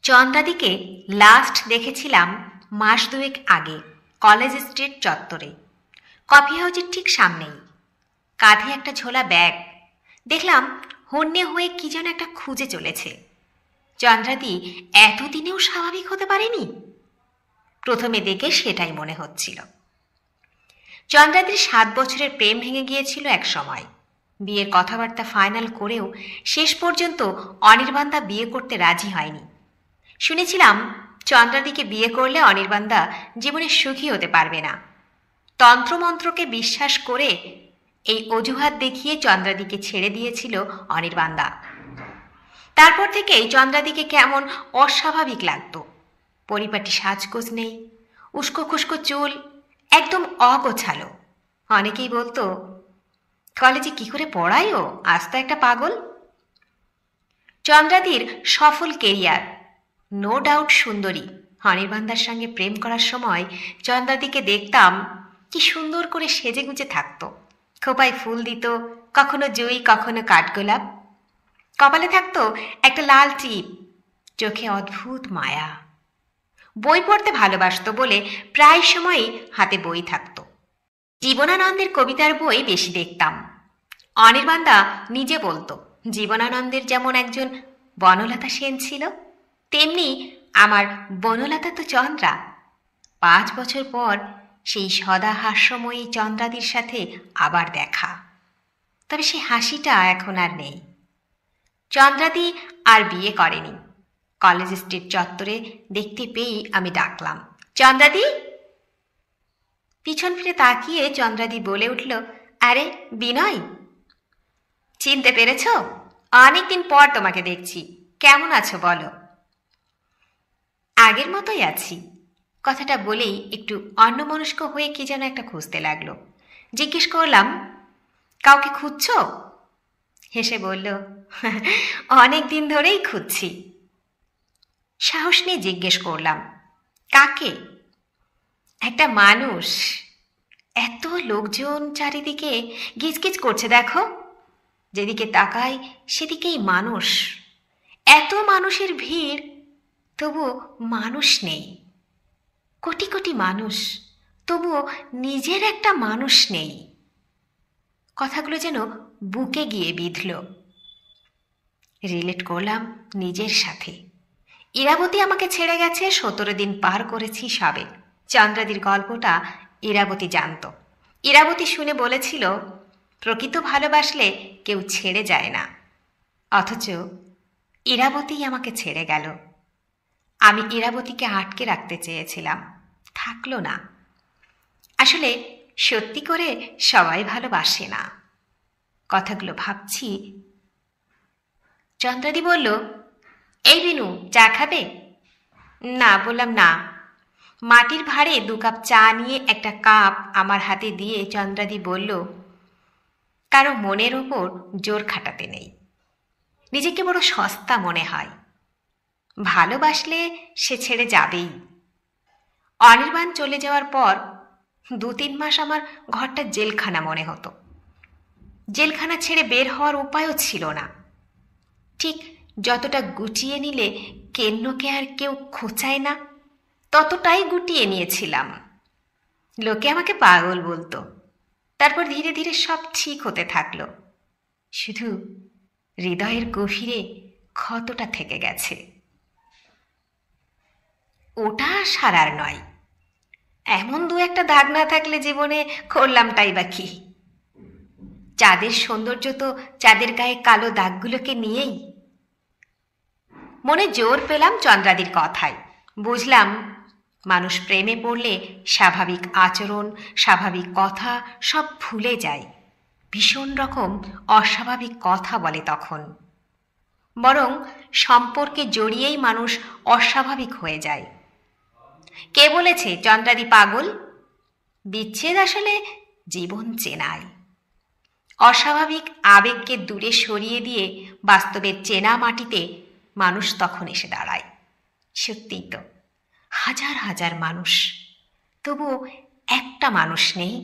চন্দ্রাদিকে last দেখেছিলাম মাস দুয়েক আগে কলেজ স্ট্রিট চত্বরে, কফি হাউজের ঠিক সামনেই। কাঁধে একটা ঝোলা ব্যাগ। দেখলাম হন্যে হয়ে কি যেন একটা খুঁজে চলেছে। চন্দ্রাদি এতদিনেও স্বাভাবিক হতে পারেনি। প্রথমে দেখে সেটাই মনে হচ্ছিল। চন্দ্রাদির 7 বছরের প্রেম ভেঙে গিয়েছিল এক সময়। বিয়ের কথাবার্তা ফাইনাল করেও শেষ পর্যন্ত অনির্বাণদা বিয়ে করতে রাজি হয়নি। শুনেছিলাম চন্দ্রাদিকে বিয়ে করলে অনির্বাণদা জীবনে সুখী হতে পারবে না। তন্ত্রমন্ত্রকে বিশ্বাস করে এই অজুহাত দেখিয়ে চন্দ্রাদিকে ছেড়ে দিয়েছিল অনির্বাণদা। তারপর থেকেই চন্দ্রাদিকে কেমন অস্বাভাবিক লাগতো। পরিপাটি সাজগোজ নেই, উস্কো খুস্কো চুল, একদম অগোছালো। অনেকেই বলতো, কলেজে কি করে পড়ায় ও, আজ তো একটা পাগল। চন্দ্রাদির সফল কেরিয়ার, নো ডাউট সুন্দরী। অনির্বাণদার সঙ্গে প্রেম করার সময় চন্দ্রাদিকে দেখতাম কি সুন্দর করে সেজেগুজে থাকতো। খোপায় ফুল দিত, কখনো জুঁই কখনো কাঠগোলাপ। কপালে থাকতো একটা লাল টিপ, চোখে অদ্ভুত মায়া। বই পড়তে ভালোবাসত বলে প্রায় সময়ই হাতে বই থাকত। জীবনানন্দের কবিতার বই বেশি দেখতাম। অনির্বাণদা নিজে বলতো, জীবনানন্দের যেমন একজন বনলতা সেন ছিল, তেমনি আমার বনলতা তো চন্দ্রা। 5 বছর পর সেই সদা হাস্যময়ী চন্দ্রাদির সাথে আবার দেখা। তবে সেই হাসিটা এখন আর নেই। চন্দ্রাদি আর বিয়ে করেনি। কলেজ স্ট্রিট চত্বরে দেখতে পেয়েই আমি ডাকলাম, চন্দ্রাদি। পিছন ফিরে তাকিয়ে চন্দ্রাদি বলে উঠল, আরে বিনয়, চিনতে পেরেছ? অনেকদিন পর তোমাকে দেখছি, কেমন আছো বলো? আগের মতোই আছি। কথাটা বলেই একটু অন্যমনস্ক হয়ে কি যেন একটা খুঁজতে লাগলো। জিজ্ঞেস করলাম, কাউকে খুঁজছ? হেসে বলল, অনেক দিন ধরেই খুঁজছি। সাহস নিয়ে জিজ্ঞেস করলাম, কাকে? একটা মানুষ। এত লোকজন চারিদিকে গিজগিজ করছে, দেখো। যেদিকে তাকাই সেদিকেই মানুষ। এত মানুষের ভিড়, তবুও মানুষ নেই। কোটি কোটি মানুষ, তবুও নিজের একটা মানুষ নেই। কথাগুলো যেন বুকে গিয়ে বিঁধল। রিলেট করলাম নিজের সাথে। ইরাবতী আমাকে ছেড়ে গেছে, 17 দিন পার করেছি সবে। চন্দ্রাদির গল্পটা ইরাবতী জানত। ইরাবতী শুনে বলেছিল, প্রকৃত ভালোবাসলে কেউ ছেড়ে যায় না। অথচ ইরাবতীই আমাকে ছেড়ে গেল। আমি ইরাবতীকে আটকে রাখতে চেয়েছিলাম, থাকলো না। আসলে সত্যি করে সবাই ভালোবাসে না। কথাগুলো ভাবছি। চন্দ্রাদি বলল, এই বিনু, চা খাবে? না, বললাম না। মাটির ভাঁড়ে 2 কাপ চা নিয়ে একটা কাপ আমার হাতে দিয়ে চন্দ্রাদি বলল, কারো মনের ওপর জোর খাটাতে নেই। নিজেকে বড় সস্তা মনে হয়। ভালোবাসলে সে ছেড়ে যাবেই। অনির্বাণ চলে যাওয়ার পর 2-3 মাস আমার ঘরটা জেলখানা মনে হতো। জেলখানা ছেড়ে বের হওয়ার উপায়ও ছিল না। ঠিক যতটা গুটিয়ে নিলে কেন্নকে আর কেউ খোঁচায় না, ততটাই গুটিয়ে নিয়েছিলাম। লোকে আমাকে পাগল বলতো। তারপর ধীরে ধীরে সব ঠিক হতে থাকলো। শুধু হৃদয়ের গভীরে ক্ষতটা থেকে গেছে। ওটা সারার নয়। এমন 2-একটা দাগ না থাকলে জীবনে করলামটাই বা কি? চাঁদের সৌন্দর্য তো চাঁদের গায়ে কালো দাগগুলোকে নিয়েই। মনে জোর পেলাম চন্দ্রাদির কথায়। বুঝলাম, মানুষ প্রেমে পড়লে স্বাভাবিক আচরণ, স্বাভাবিক কথা সব ভুলে যায়। ভীষণ রকম অস্বাভাবিক কথা বলে তখন। বরং সম্পর্কে জড়িয়েই মানুষ অস্বাভাবিক হয়ে যায়। কে বলেছে চন্দ্রাদি পাগল? বিচ্ছেদ আসলে জীবন চেনায়। অস্বাভাবিক আবেগকে দূরে সরিয়ে দিয়ে বাস্তবের চেনা মাটিতে মানুষ তখন এসে দাঁড়ায়। সত্যিই তো, হাজার হাজার মানুষ, তবুও একটা মানুষ নেই।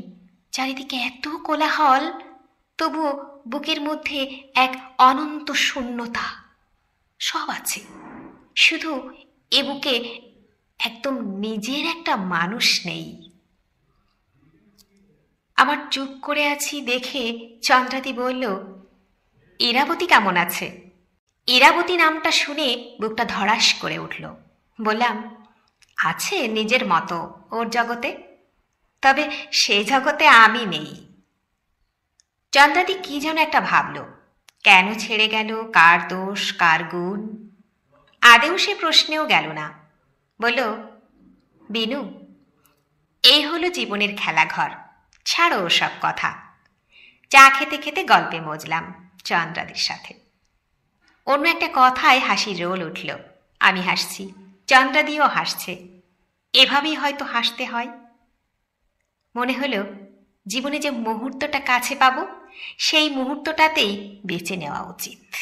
চারিদিকে এত কোলাহল, তবুও বুকের মধ্যে এক অনন্ত শূন্যতা। সব আছে, শুধু এ বুকে একদম নিজের একটা মানুষ নেই। আমার চুপ করে আছি দেখে চন্দ্রাদি বলল, ইরাবতী কেমন আছে? ইরাবতী নামটা শুনে বুকটা ধড়াস করে উঠল। বললাম, আছে নিজের মতো ওর জগতে, তবে সে জগতে আমি নেই। চন্দ্রাদি কি যেন একটা ভাবল, কেন ছেড়ে গেল, কার দোষ কার গুণ, আদেও সে প্রশ্নেও গেল না। বলল, বিনু, এই হলো জীবনের খেলাঘর, ছাড়ো ওসব কথা। চা খেতে খেতে গল্পে মজলাম চন্দ্রাদির সাথে। অন্য একটা কথায় হাসির রোল উঠল। আমি হাসছি, চন্দ্রাদিও হাসছে। এভাবেই হয়তো হাসতে হয়। মনে হলো জীবনে যে মুহূর্তটা কাছে পাবো, সেই মুহূর্তটাতেই বেঁচে নেওয়া উচিত।